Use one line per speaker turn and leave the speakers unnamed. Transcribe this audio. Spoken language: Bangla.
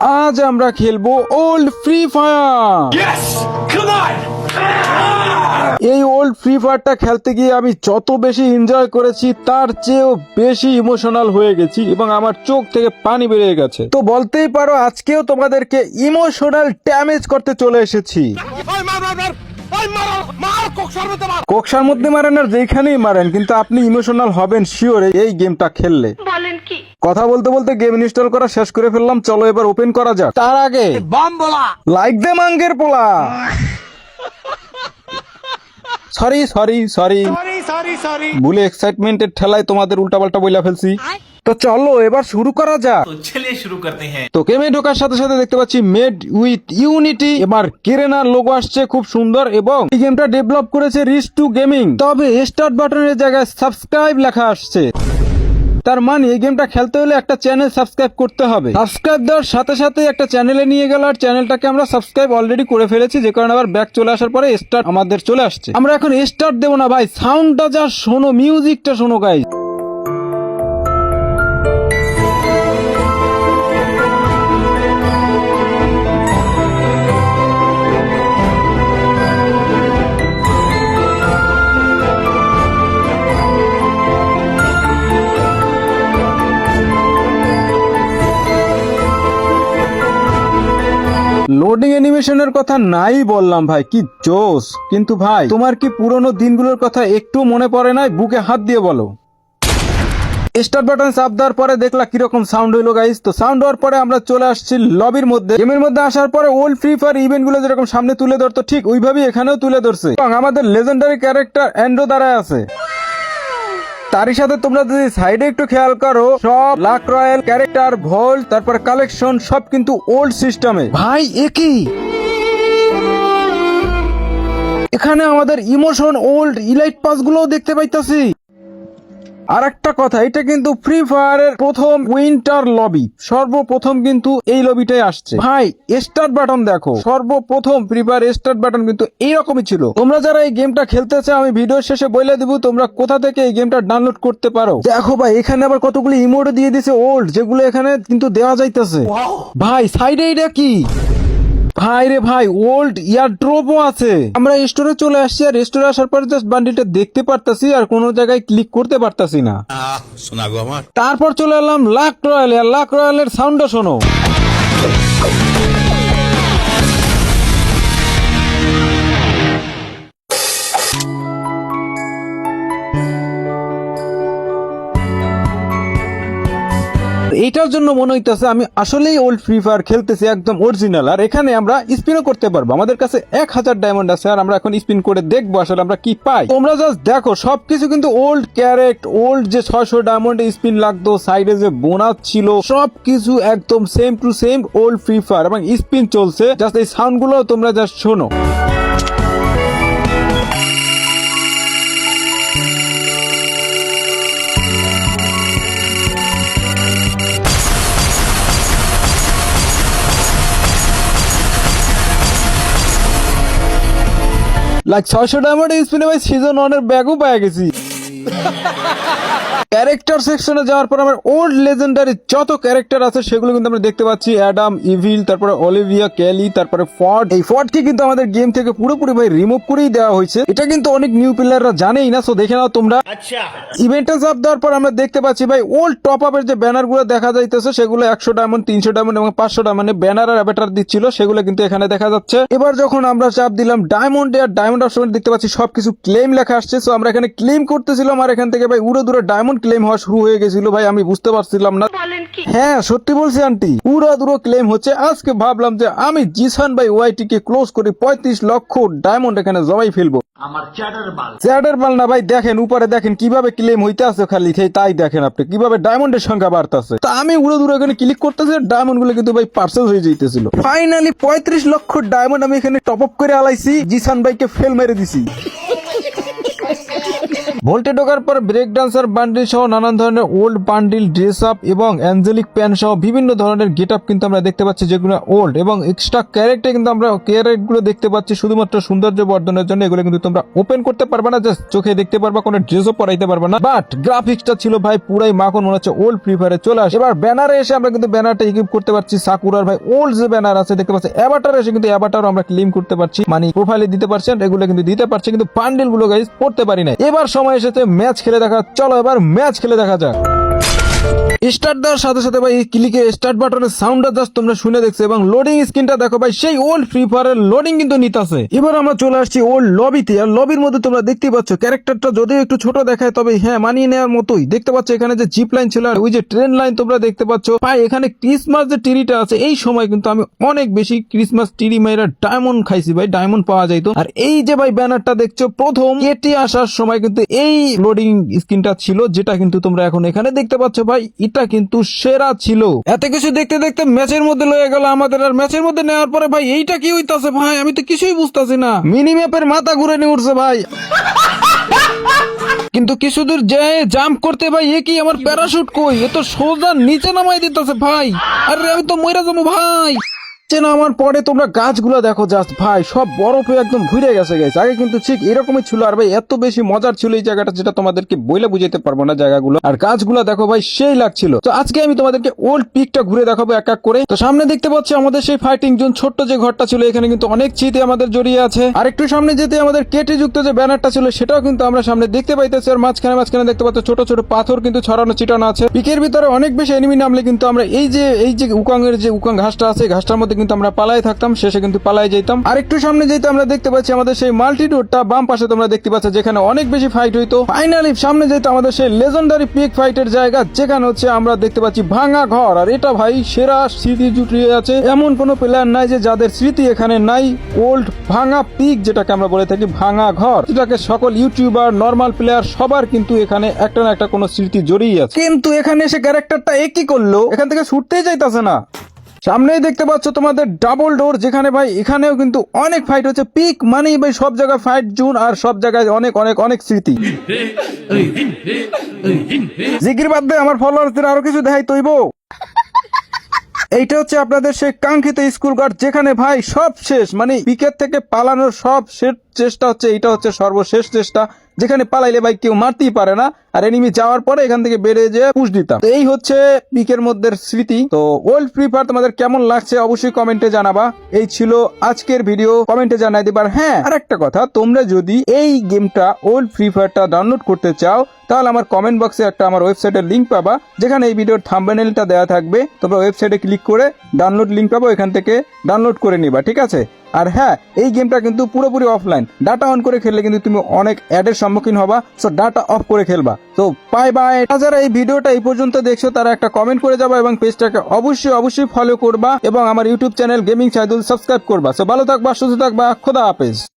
আজ আমরা খেলবো ওল্ড ফ্রি ফায়ার। এই ওল্ড ফ্রি ফায়ারটা খেলতে গিয়ে আমি যত বেশি এনজয় করেছি তার চেয়েও বেশি ইমোশনাল হয়ে গেছি এবং আমার চোখ থেকে পানি বেরিয়ে গেছে। তো বলতেই পারো আজকেও তোমাদেরকে ইমোশনাল ড্যামেজ করতে চলে এসেছি। কোকসার মধ্যে মারেন আর যেখানেই মারেন, কিন্তু আপনি ইমোশনাল হবেন শিওর এই গেমটা খেললে।
বলেন কি?
কথা বলতে বলতে গেম ইনস্টল করা শেষ করে ফেললাম, চলো এবার ওপেন করা যাক। তার আগে
বাম বলা
লাইক দে মাঙ্গের পোলা। সরি সরি সরি
সরি
ভুলে এক্সাইটমেন্টের ঠেলায় তোমাদের উল্টাপাল্টা বইলা ফেলছি। তো চলো এবার শুরু করা যাক।
तो चलिए शुरू करते हैं।
তো গেমে ঢোকার সাথে সাথে দেখতে পাচ্ছি মেড উইথ ইউনিটি। এবার কেরেনার লোগো আসছে খুব সুন্দর এবং এই গেমটা ডেভেলপ করেছে রিচ2 গেমিং। তবে স্টার্ট বাটনের জায়গায় সাবস্ক্রাইব লেখা আসছে, তার মানে এই গেমটা খেলতে হলে একটা চ্যানেল সাবস্ক্রাইব করতে হবে। সাবস্ক্রাইব দেওয়ার সাথে সাথে একটা চ্যানেলে নিয়ে গেল আর চ্যানেলটাকে আমরা সাবস্ক্রাইব অলরেডি করে ফেলেছি, যে কারণে আবার ব্যাক চলে আসার পরে স্টার্ট আমাদের চলে আসছে। আমরা এখন স্টার্ট দেবো না ভাই, সাউন্ডটা যা শোনো, মিউজিকটা শোনো গাইস। লোডিং অ্যানিমেশনের কথা নাই বললাম ভাই, কি জোস। কিন্তু ভাই তোমার কি পুরনো দিনগুলোর কথা একটু মনে পড়ে নাই? বুকে হাত দিয়ে বলো। স্টার্ট বাটন চাপ দেওয়ার পরে দেখলা কিরকম সাউন্ড হইলো গাইস। তো সাউন্ড হওয়ার পরে আমরা চলে আসছি লবির মধ্যে। গেমের মধ্যে আসার পরে ওল্ড ফ্রি ফায়ার ইভেন্ট গুলো যেরকম সামনে তুলে ধরতো ঠিক ওইভাবেই এখানেও তুলে ধরছে এবং আমাদের লেজেন্ডারি ক্যারেক্টার অ্যান্ড্রো দাঁড়ায় আছে। তারই সাথে তোমরা যদি সাইডে একটু খেয়াল করো, সব লাক রয়্যাল ক্যারেক্টার ভোল্ট তারপর কালেকশন সব কিন্তু ওল্ড সিস্টেমে। ভাই একই এখানে আমাদের ইমোশন ওল্ড ইলাইট পাস গুলোও দেখতে পাইতাছি। আর একটা কথা, এটা কিন্তু ফ্রি ফায়ারের প্রথম উইন্টার লবি, সর্বপ্রথম কিন্তু এই লবিটাই আসছে। ভাই স্টার্ট বাটন দেখো, সর্বপ্রথম ফ্রি ফায়ার স্টার্ট বাটন কিন্তু এইরকমই ছিল। তোমরা যারা এই গেমটা খেলতে চাও আমি ভিডিও শেষে বলে দিব তোমরা কোথা থেকে এই গেমটা ডাউনলোড করতে পারো। দেখো ভাই এখানে আবার কতগুলো ইমোট দিয়ে দিছে ওল্ড, যেগুলো এখানে কিন্তু দেওয়া যাইতেছে। ভাই সাইডে এটা কি ভাই রে ভাই, ওল্ড ইয়ারড্রপও আছে। আমরা স্টোরে চলে আসছি আর স্টোরে আসার পরে জাস্ট বান্ডিলটা দেখতে পারতাছি আর কোনো জায়গায় ক্লিক করতে পারতাছি না। তারপর চলে এলাম লাক রয়্যাল। আর লাক রয়্যালের সাউন্ডটা শোনো। এইটার জন্য মনে হইতেছে আমি আসলেই ওল্ড ফ্রি ফায়ার খেলতেছি, একদম অরিজিনাল। আর এখানে আমরা স্পিনও করতে পারবো, আমাদের কাছে 1000 ডায়মন্ড আছে আর আমরা এখন স্পিন করে দেখবো আসলে আমরা কি পাই। তোমরা জাস্ট দেখো সবকিছু কিন্তু ওল্ড ক্যারেক্ট, ওল্ড যে 600 ডায়মন্ডে স্পিন লাগতো, সাইডে যে বোনাস ছিল, সবকিছু একদম same to same old free fire এবং স্পিন চলছে। জাস্ট এই সাউন্ড গুলো তোমরা জাস্ট শোনো। লাইক 600 ডায়মন্ড স্পিনে ভাই সিজন 1 এর ব্যাগও পেয়ে গেছি। ক্যারেক্টার সেকশনে যাওয়ার পর আমার ওল্ড লেজেন্ডারি যত ক্যারেক্টার আছে সেগুলো কিন্তু আমরা দেখতে পাচ্ছি। অ্যাডাম, ইভিল, তারপরে অলিভিয়া, ক্যালি, তারপরে ফর্ড। এই ফর্ডকে কিন্তু আমাদের গেম থেকে পুরোপুরি ভাই রিমুভ করেই দেওয়া হয়েছে। এটা কিন্তু অনেক নিউ প্লেয়াররা জানেই না, সো দেখে নাও তোমরা। ইভেন্টে চাপ দেওয়ার পর আমরা দেখতে পাচ্ছি ভাই ওল্ড টপ আপের যে ব্যানার গুলো দেখা যাইতেছে সেগুলো 100 ডায়মন্ড, 300 ডায়মন্ড এবং 500 ডায়মন্ডে ব্যানার আর অ্যাভাটার দিচ্ছিল, সেগুলো কিন্তু এখানে দেখা যাচ্ছে। এবার যখন আমরা চাপ দিলাম ডায়মন্ডে আর ডায়মন্ড অপশনে দেখতে পাচ্ছি সবকিছু ক্লেম লেখা আসছে। সো আমরা এখানে ক্লেম করতেছিলাম আর এখান থেকে ভাই উড়ে দূরে ডায়মন্ড ক্লেম হওয়া শুরু হয়ে গেছিল। ভাই আমি বুঝতে পারছিলাম না।
বলেন কি?
হ্যাঁ সত্যি বলছি আন্টি, উড়া দূরে ক্লেম হচ্ছে। আজকে ভাবলাম যে আমি জিসান ভাই ওয়াইটি কে ক্লোজ করে 35 লক্ষ ডায়মন্ড এখানে জমাই ফেলবো।
আমার
চ্যাটার বাল না ভাই, দেখেন উপরে দেখেন কিভাবে ক্লেম হইতে আছে, খালি তাই দেখেন আপনি কিভাবে ডায়মন্ডের সংখ্যা বাড়তেছে। তা আমি উড়ে দূরে এখানে ক্লিক করতেছি, ডায়মন্ড গুলো কিন্তু ভাই পার্সেল হয়ে যাইতেছিল। ফাইনালি 35 লক্ষ ডায়মন্ড আমি এখানে টপ আপ করে আলাইছি, জিসান ভাইকে ফেল মেরে দিছি। ভোল্টে ঢোকার পর ব্রেক ডান্সার বান্ডিল সহ নানান ধরনের ওল্ড বান্ডিল, ড্রেস আপ এবং অ্যাঞ্জেলিক প্যান সহ বিভিন্ন ধরনের গেট আপ কিন্তু আমরা দেখতে পাচ্ছি, যেগুলো ওল্ড এবং এক্সট্রা ক্যারেক্টার কিন্তু আমরা ক্যারেক্ট গুলো দেখতে পাচ্ছি শুধুমাত্র সৌন্দর্য বর্ধনের জন্য। এগুলো কিন্তু তোমরা ওপেন করতে পারবে না, জাস্ট চোখে দেখতে পারবা, কোনো ড্রেসও পরাইতে পারবে না। বাট গ্রাফিক্সটা ছিল ভাই পুরাই মাখন, মনে হচ্ছে ওল্ড ফ্রি ফায়ারে চলে আসে। এবার ব্যানারে এসে আমরা কিন্তু ব্যানারটা ইকুইপ করতে পারছি সাকুরার ভাই ওল্ড যে ব্যানার আছে দেখতে পাচ্ছি। অ্যাভাটার এসে কিন্তু অ্যাভাটার আমরা ক্লেম করতে পারছি, মানে প্রোফাইলে দিতে পারছেন, এগুলো কিন্তু দিতে পারছি, কিন্তু বান্ডিল গুলো গাইস পড়তে পারি না। এবার সময় এসেছে ম্যাচ খেলে দেখা। চলো এবার ম্যাচ খেলে দেখা যাক। স্টার্ট দেওয়ার সাথে সাথে ভাই ক্লিকে স্টার্ট বাটনের সাউন্ডটা জাস্ট তোমরা শুনে দেখছো এবং লোডিং স্ক্রিনটা দেখো ভাই, সেই ওল্ড ফ্রি ফায়ারের লোডিং কিন্তু নিতেছে। এবার আমরা চলে আসছি ওল্ড লবিতে, আর লবির মধ্যে তোমরা দেখতেই পাচ্ছ ক্যারেক্টারটা যদিও একটু ছোট দেখায়, তবে হ্যাঁ মানিয়ে নেওয়ার মতোই। দেখতে পাচ্ছ এখানে যে জিপ লাইন ছিল আর ওই যে ট্রেন লাইন তোমরা দেখতে পাচ্ছ ভাই। এখানে ক্রিসমাস যে ট্রিটা আছে, এই সময় কিন্তু আমি অনেক বেশি ক্রিসমাস ট্রি মাইরা ডায়মন্ড খাইছি ভাই, ডায়মন্ড পাওয়া যাইতো। আর এই যে ভাই ব্যানারটা দেখছো প্রথম কেটে আসার সময় কিন্তু এই লোডিং স্ক্রিনটা ছিল, যেটা কিন্তু তোমরা এখন এখানে দেখতে পাচ্ছ ভাই, এটা কিন্তু সেরা ছিল। এত কিছু দেখতে দেখতে ম্যাচের মধ্যে লয়ে গেল আমাদের, আর ম্যাচের মধ্যে নেওয়ার পরে ভাই এইটা কি হইতাছে ভাই, আমি তো কিছুই বুঝতাছি না। মিনি ম্যাপের মাথা ঘুরে নিয়ে উঠছে ভাই। কিন্তু কিছু দূর যায় জাম্প করতে ভাই, এ কি আমার প্যারাশুট কই, এ তো সোজা নিচে নামাই দিতেছে ভাই। আরে আমি তো মইরা যাবো ভাই। আমার পরে তোমরা গাছগুলো দেখো জাস্ট ভাই, সব বরফে একদম ঘুরে গেছে গেছে। আগে কিন্তু ঠিক এরকমই ছিল, আর ভাই এত বেশি মজার ছিল এই জায়গাটা, যেটা তোমাদেরকে বইলে বুঝাইতে পারবো না জায়গাগুলো। আর গাছগুলো দেখো ভাই সেই লাগছিল। তো আজকে আমি তোমাদেরকে ওল্ড পিকটা ঘুরে দেখাবো এক এক করে। তো সামনে দেখতে পাচ্ছি আমাদের সেই ফাইটিং জোন, ছোট্ট যে ঘরটা ছিল, এখানে কিন্তু অনেক স্মৃতি আমাদের জড়িয়ে আছে। আর একটু সামনে যেতে আমাদের কেটে যুক্ত যে ব্যানারটা ছিল, সেটাও কিন্তু আমরা সামনে দেখতে পাইতেছি। আর মাঝখানে মাঝখানে দেখতে পাচ্ছ ছোট ছোট পাথর কিন্তু ছড়ানো ছিটানো আছে। পিকের ভিতরে অনেক বেশি এনিমি নামলে কিন্তু আমরা এই যে উকাং এর যে উকাং ঘাসটা আছে, ঘাসটার মধ্যে কিন্তু আমরা পালাই থাকতাম, শেষে কিন্তু পালাই যেতাম। আর একটু সামনে যেতে আমরা দেখতে পাচ্ছি আমাদের সেই মাল্টিটিউডটা, বাম পাশে তোমরা দেখতে পাচ্ছ, যেখানে অনেক বেশি ফাইট হইতো। ফাইনালি সামনে যেতে আমাদের সেই লেজেন্ডারি পিক ফাইটের জায়গা, যেখানে হচ্ছে আমরা দেখতে পাচ্ছি ভাঙা ঘর। আর এটা ভাই সেরা স্মৃতি জুটিয়ে আছে, এমন কোনো প্লেয়ার নাই যে যাদের স্মৃতি এখানে নাই। ওল্ড ভাঙা পিক, যেটাকে আমরা বলে থাকি ভাঙা ঘর, যেটাকে সকল ইউটিউবার, নর্মাল প্লেয়ার সবার কিন্তু এখানে একটা না একটা কোনো স্মৃতি জড়িয়ে আছে। কিন্তু এখানে এসে ক্যারেক্টারটা একই করলো, এখান থেকে ছুটতেই যাইতাছে না। সামনেই দেখতে পাচ্ছ তোমাদের ডাবল ডোর, যেখানে ভাই এখানেও কিন্তু অনেক ফাইট হচ্ছে। পিক মানেই ভাই সব জায়গায় ফাইট জোন, আর সব জায়গায় অনেক অনেক অনেক স্মৃতি। জিগির বাদ দিয়ে আমার ফলোয়ারদের আরো কিছু দেখাই তৈব। এইটা হচ্ছে আপনাদের সেই কাঙ্ক্ষিত স্কুল গার্ড, যেখানে ভাই সব শেষ, মানে পিকের থেকে পালানোর সব শেষ চেষ্টা হচ্ছে। এইটা হচ্ছে সর্বশেষ চেষ্টা, যেখানে পালাইলে ভাই কেউ মারতেই পারে না, আর এনিমি যাওয়ার পরে এখান থেকে বেড়ে যেয়ে পুশ দিতাম। এই হচ্ছে পিকের মধ্যে স্মৃতি। তো ওল্ড ফ্রি ফায়ার তোমাদের কেমন লাগছে অবশ্যই কমেন্টে জানাবা। এই ছিল আজকের ভিডিও, কমেন্টে জানাই দিবার। হ্যাঁ, আর একটা কথা, তোমরা যদি এই গেমটা ওল্ড ফ্রি ফায়ারটা ডাউনলোড করতে চাও, তাহলে আমার কমেন্ট বক্সে একটা আমার ওয়েবসাইটের লিঙ্ক পাবা, যেখানে এই ভিডিওর থাম্বনেলটা দেওয়া থাকবে। তোমরা ওয়েবসাইটে ক্লিক করে ডাউনলোড লিঙ্ক পাবো, এখান থেকে ডাউনলোড করে নিবা, ঠিক আছে? আর হ্যাঁ, এই গেমটা কিন্তু পুরোপুরি অফলাইন, ডাটা অন করে খেললে কিন্তু তুমি অনেক অ্যাডের সম্মুখীন হবা, সো ডাটা অফ করে খেলবা। তো বাই বাই। যারা এই ভিডিওটা এই পর্যন্ত দেখছো তারা একটা কমেন্ট করে যাবা এবং পেজটাকে অবশ্যই ফলো করবা এবং আমার YouTube channel gaming Saidul subscribe করবা। সো ভালো থাকবা, সুস্থ থাকবা, খোদা হাফেজ।